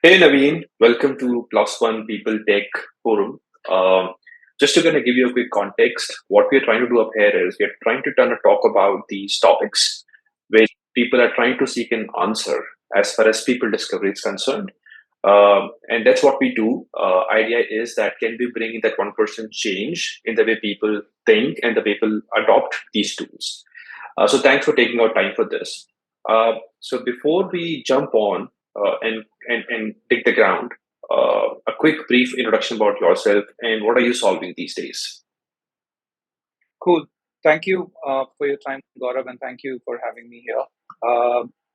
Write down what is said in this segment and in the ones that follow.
Hey Naveen, welcome to Plus One People Tech Forum. Um, just to kind of give you a quick context, what we're trying to do up here is we're trying to turn a talk about these topics where people are trying to seek an answer as far as people discovery is concerned. And that's what we do. Idea is that can we bring in that 1% change in the way people think and the way people adopt these tools. So thanks for taking our time for this. So before we jump on and dig the ground, a quick brief introduction about yourself and what are you solving these days? Cool. Thank you for your time, Gaurav, and thank you for having me here.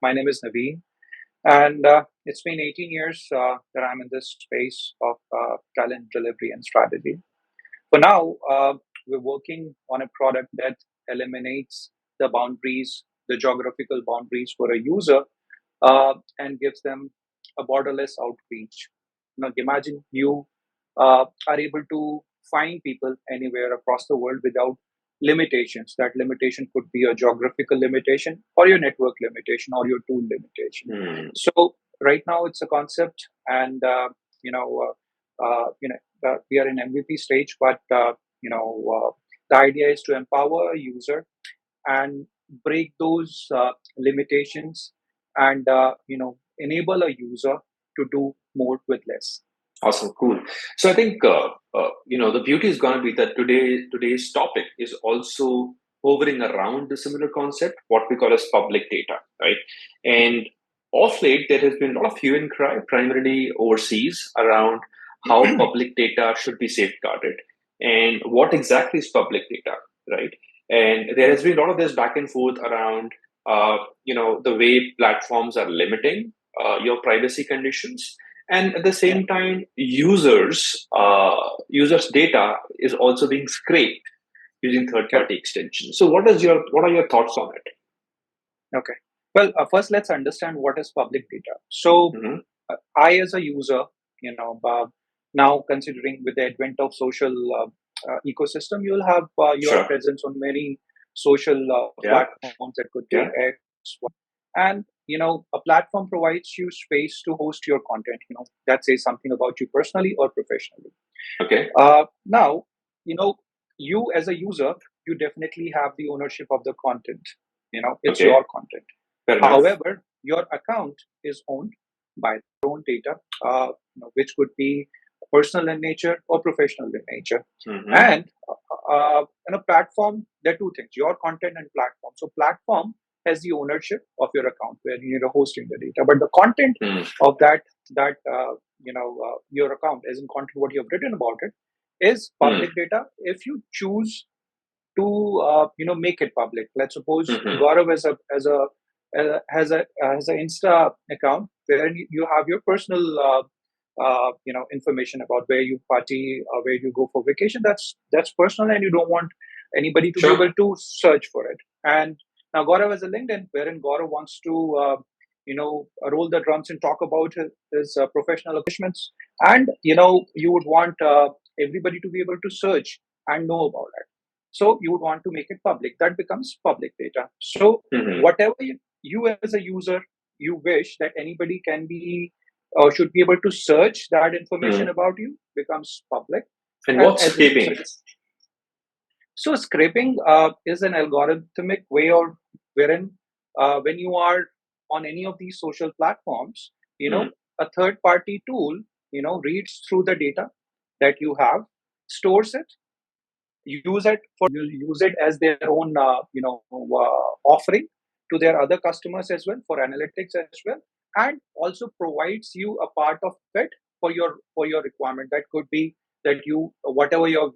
My name is Naveen, and it's been 18 years that I'm in this space of talent delivery and strategy. For now, we're working on a product that eliminates the boundaries, the geographical boundaries for a user, and gives them a borderless outreach. Now, imagine you are able to find people anywhere across the world without limitations. That limitation could be a geographical limitation, or your network limitation, or your tool limitation. Hmm. So, right now, it's a concept, and you know, we are in MVP stage, but the idea is to empower a user and break those limitations and enable a user to do more with less. Awesome, cool. So I think the beauty is going to be that today's topic is also hovering around the similar concept, what we call as public data, right? And off late, there has been a lot of hue and cry, primarily overseas, around how public data should be safeguarded and what exactly is public data, right? And there has been a lot of this back and forth around, the way platforms are limiting your privacy conditions, and at the Yeah. same time users data is also being scraped using third Correct. party extensions. So what are your thoughts on it? Okay. Well, first let's understand what is public data. So, Hmm. I as a user, now considering with the advent of social ecosystem, you'll have your Sure. presence on many social Yeah. platforms that could be Yeah. X, Y, and a platform provides you space to host your content. That says something about you personally or professionally. Okay. Now, you know, you as a user, you definitely have the ownership of the content. It's Okay. your content. Fair enough. However, your account is owned by their own data, which could be personal in nature or professional in nature. Hmm. And in a platform, there are two things: your content and platform. So, platform has the ownership of your account where you're hosting the data, but the content Hmm. of that your account, as in content, what you have written about it, is Hmm. public data. If you choose to make it public, let's suppose Hmm. Gaurav has a Insta account where you have your personal information about where you party, where you go for vacation. That's personal, and you don't want anybody to be Sure. able to search for it. And now Gaurav has a LinkedIn wherein Gaurav wants to roll the drums and talk about his professional accomplishments, and you would want everybody to be able to search and know about it. So you would want to make it public. That becomes public data. So Hmm. whatever you as a user, you wish that anybody can be or should be able to search that information Hmm. about you, becomes public. And And what's as in scraping? so scraping is an algorithmic way, or wherein when you are on any of these social platforms, Hmm. a third party tool, reads through the data that you have, stores it, use it as their own offering to their other customers as well, for analytics as well, and also provides you a part of it for your requirement. That could be that you whatever you're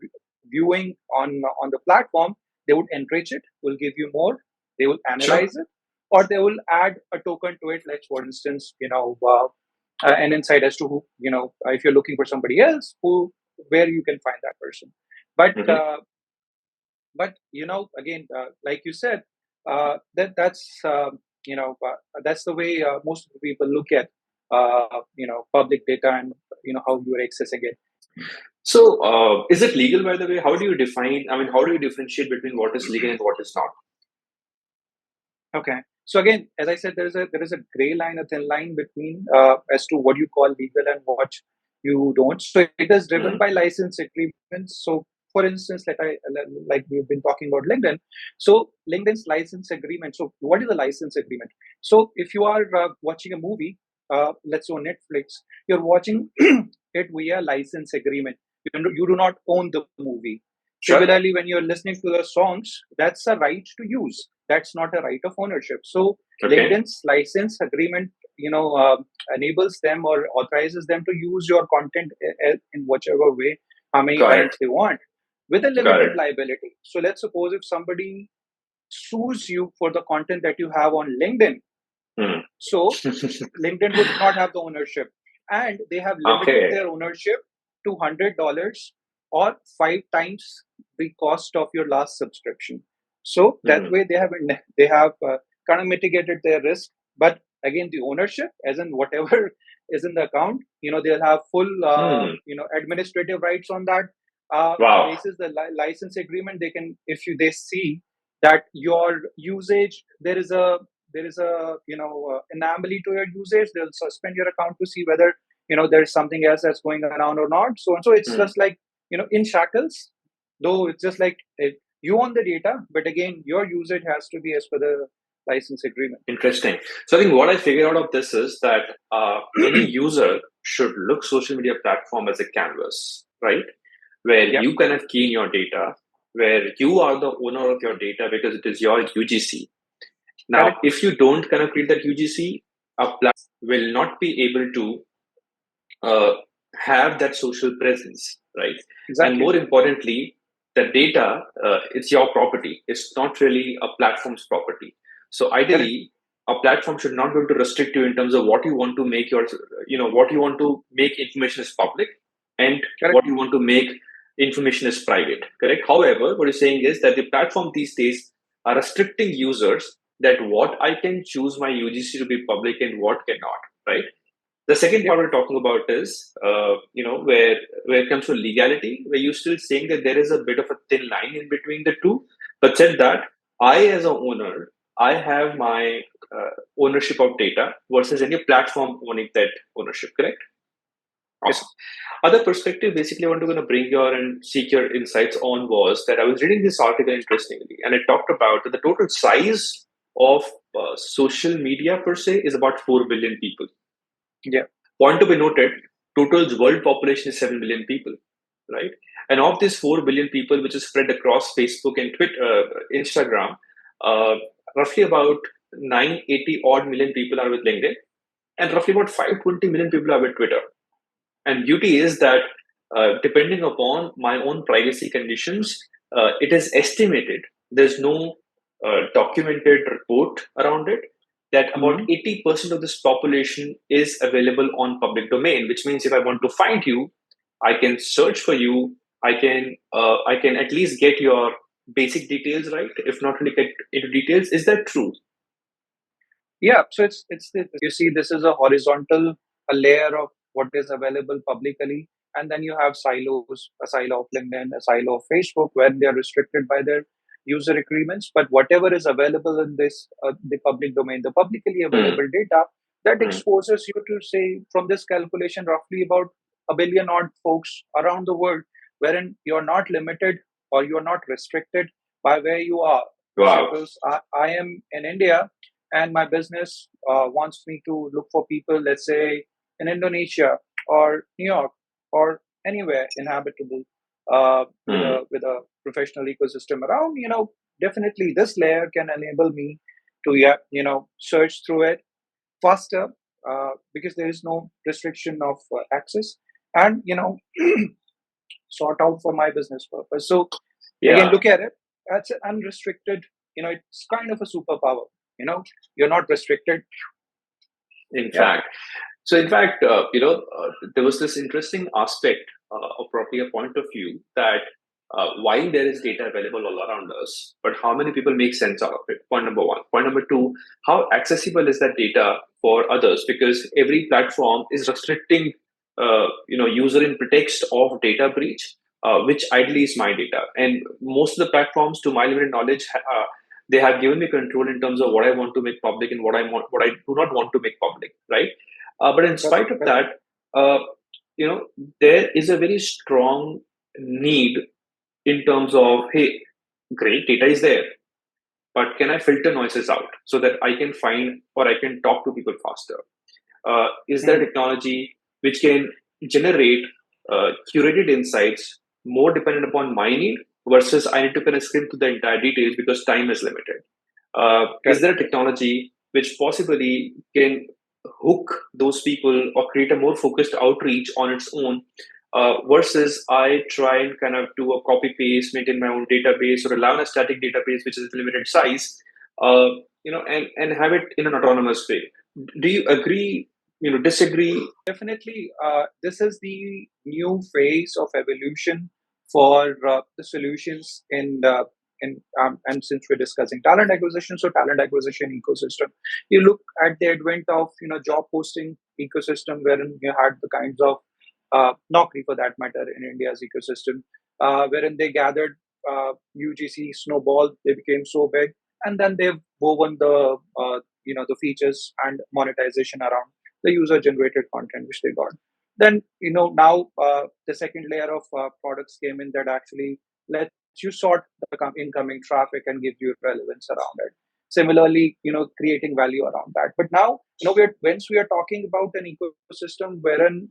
viewing on the platform, they would enrich it, will give you more, they will Sure. analyze it, or they will add a token to it. Like, for instance, an insight as to who, if you're looking for somebody else, who where you can find that person. but Hmm. uh, but again, like you said, that's the way most of the people look at public data, and how you're accessing it. So is it legal, by the way? How do you define, I mean, how do you differentiate between what is legal and what is not? Okay. So again, as I said, there is a gray line, a thin line between as to what you call legal and what you don't. So it is driven Mm. by license agreements. So for instance, like we've been talking about LinkedIn. So LinkedIn's license agreement. So what is a license agreement? So if you are watching a movie, let's say on Netflix, you're watching it via license agreement. You do not own the movie. Sure. Similarly, when you're listening to the songs, that's a right to use. That's not a right of ownership. So Okay. LinkedIn's license agreement, enables them or authorizes them to use your content in whichever way, how many Got times it. they want, with a Got limited it. liability. So let's suppose if somebody sues you for the content that you have on LinkedIn, Mm. so LinkedIn would not have the ownership, and they have limited Okay. their ownership to $100 or 5 times the cost of your last subscription. So that Mm. way they have kind of mitigated their risk. But again, the ownership, as in whatever is in the account, they'll have full Mm. administrative rights on that. Wow. Basis the license agreement, they can, if they see that your usage, there is a anomaly to your usage, they'll suspend your account to see whether there's something else that's going around or not, so and so. It's Mm. just like in shackles, though. It's just like you own the data, but again, your usage has to be as per the license agreement. Interesting. So I think what I figured out of this is that any user should look social media platform as a canvas, right? Where Yeah, you kind of key in your data, where you are the owner of your data because it is your UGC. Now, correct. if you don't kind of create that UGC, a platform will not be able to uh, have that social presence, right? And Exactly. more importantly, the data, it's your property. It's not really a platform's property. So Correct. ideally, a platform should not be able to restrict you in terms of what you want to make your, what you want to make information is public and Correct. what you want to make information is private, correct? However, what you're saying is that the platform these days are restricting users that what I can choose my UGC to be public and what cannot, right? The second Yep. part we're talking about is, where it comes to legality, where you're still saying that there is a bit of a thin line in between the two, but said that I, as a owner, I have my ownership of data versus any platform owning that ownership. Correct? Awesome. Yes. Other perspective, basically, I want to kind of bring your and seek your insights on was that I was reading this article interestingly, and it talked about that the total size of social media per se is about 4 billion people. Yeah. Point to be noted, total world population is 7 billion people, right? And of these 4 billion people, which is spread across Facebook and Twitter, Instagram, uh, roughly about 980 odd million people are with LinkedIn, and roughly about 520 million people are with Twitter. And beauty is that depending upon my own privacy conditions, it is estimated, there's no documented report around it, that about Mhm. 80% of this population is available on public domain, which means if I want to find you, I can search for you, I can at least get your basic details right, if not really get into details. Is that true? Yeah, so you see, this is a horizontal, a layer of what is available publicly, and then you have silos, a silo of LinkedIn, a silo of Facebook, where they are restricted by their user agreements. But whatever is available in this the public domain, the publicly Hmm. available data, that Hmm. exposes you to, say, from this calculation, roughly about a billion odd folks around the world, wherein you're not limited or you're not restricted by where you are. Wow. Suppose I am in India and my business wants me to look for people, let's say in Indonesia or New York or anywhere inhabitable, Hmm. with a professional ecosystem around, definitely this layer can enable me to, yeah, search through it faster, because there is no restriction of access, and sort out for my business purpose. So again, Yeah. look at it. That's an unrestricted. It's kind of a superpower. You're not restricted. In Yeah. fact, there was this interesting aspect of probably a point of view that while there is data available all around us, but how many people make sense out of it? Point number one. Point number two, how accessible is that data for others? Because every platform is restricting, user in pretext of data breach, which ideally is my data. And most of the platforms, to my limited knowledge, they have given me control in terms of what I want to make public and what I do not want to make public, right? But in Correct. spite of Correct. that, uh, you know, there is a very strong need in terms of, hey, great data is there, but can I filter noises out so that I can find or I can talk to people faster? Is there Hmm. technology which can generate curated insights more dependent upon my need versus I need to kind of skim through the entire details because time is limited? Is Correct. there a technology which possibly can hook those people or create a more focused outreach on its own versus I try and kind of do a copy paste, maintain my own database, or rely on a static database which is limited size, uh, and have it in an autonomous way. Do you agree? Disagree? Definitely, this is the new phase of evolution for the solutions and since we're discussing talent acquisition, so talent acquisition ecosystem, you look at the advent of job posting ecosystem wherein you had the kinds of Naukri for that matter in India's ecosystem, wherein they gathered UGC snowball, they became so big, and then they've woven the features and monetization around the user generated content which they got. Then now the second layer of products came in that actually lets you sort the incoming traffic and gives you relevance around it. Similarly, creating value around that. But now, once we are talking about an ecosystem wherein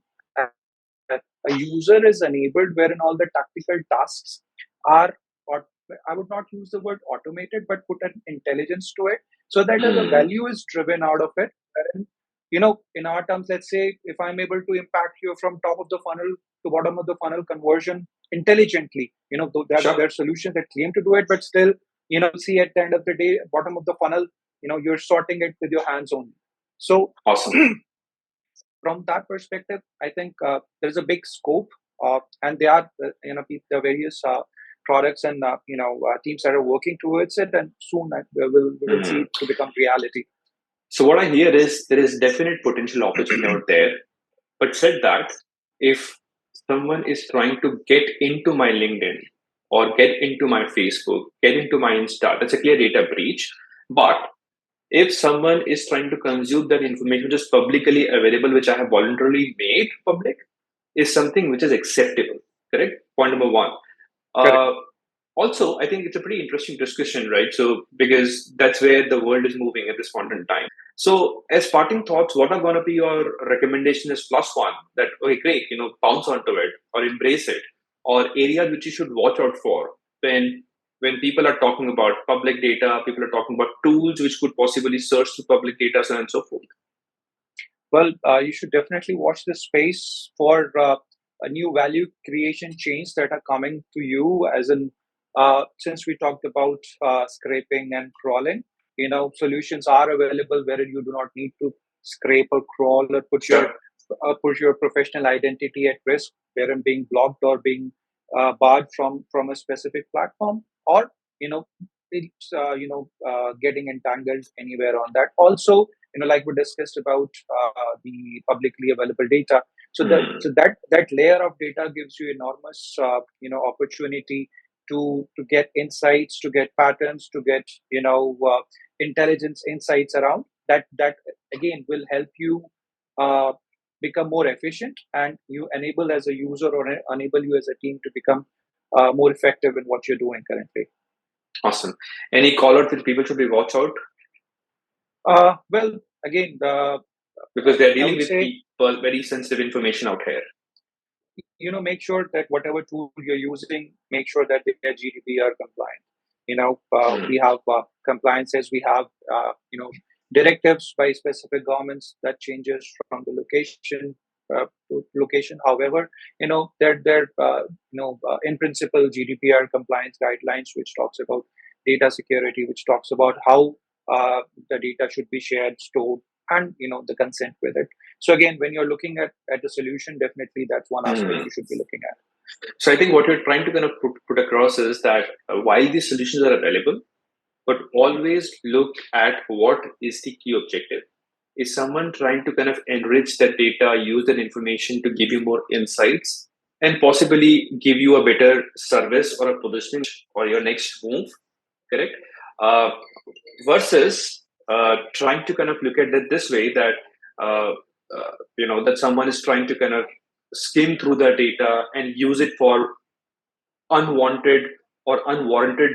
a user is enabled, wherein all the tactical tasks are, or I would not use the word automated, but put an intelligence to it, so that the Hmm. value is driven out of it. Wherein, in our terms, let's say if I'm able to impact you from top of the funnel to bottom of the funnel conversion intelligently, though there Sure. are solutions that claim to do it, but still, see at the end of the day, bottom of the funnel, you're sorting it with your hands only. So Awesome. from that perspective, I think there's a big scope, and there are the various products and teams that are working towards it, and soon we will see Hmm. it to become reality. So what I hear is there is definite potential opportunity out there. But said that, if someone is trying to get into my LinkedIn or get into my Facebook, get into my Insta, that's a clear data breach. But if someone is trying to consume that information which is publicly available, which I have voluntarily made public, is something which is acceptable. Correct? Point number one. Correct. Uh, Also, I think it's a pretty interesting discussion, right? So, because that's where the world is moving at this point in time. So, as parting thoughts, what are going to be your recommendation as plus one that, okay, great, bounce onto it or embrace it, or areas which you should watch out for when people are talking about public data, people are talking about tools which could possibly search through public data, so on and so forth. Well, you should definitely watch this space for a new value creation chains that are coming to you. As in, since we talked about scraping and crawling, solutions are available wherein you do not need to scrape or crawl or Sure. put your professional identity at risk, wherein being blocked or being barred from a specific platform, or you know getting entangled anywhere on that. Also, like we discussed about the publicly available data, so that Hmm. that layer of data gives you enormous opportunity to get insights, to get patterns, to get intelligence insights around that again will help you uh, become more efficient, and you enable as a user or enable you as a team to become more effective in what you're doing currently. Awesome. Any call out that people should be watch out Well, again, because they're I dealing would with say, people very sensitive information out here. make sure that whatever tool you're using, make sure that they're GDPR compliant. Hmm. We have compliances, we have directives by specific governments that changes from the location to location. However, they're in principle GDPR compliance guidelines, which talks about data security, which talks about how the data should be shared, stored, and the consent with it. So again, when you're looking at the solution, definitely that's one aspect Hmm. you should be looking at. So I think what we're trying to kind of put across is that while these solutions are available, but always look at what is the key objective. Is someone trying to kind of enrich that data, use that information to give you more insights, and possibly give you a better service or a positioning or your next move? Correct. uh, versus trying to kind of look at it this way that uh, that someone is trying to kind of skim through the data and use it for unwanted or unwarranted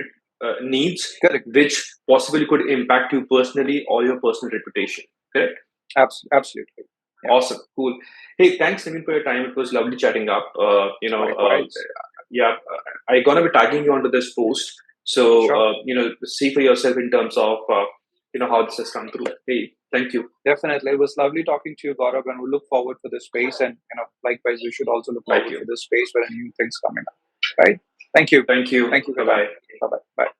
needs, Correct. which possibly could impact you personally or your personal reputation. Correct? Absolutely. Yeah. Awesome. Cool. Hey, thanks, Naveen, for your time. It was lovely chatting up. Likewise. Yeah, I gonna be tagging you onto this post. So, Sure. see for yourself in terms of, how this has come through. Hey, thank you. Definitely. It was lovely talking to you, Gaurav, and we look forward for this space. And likewise, we should also look Thank forward you. for this space where new things coming up. Right? Thank you. Thank you. Thank you for Bye your time. bye. Bye bye. Bye.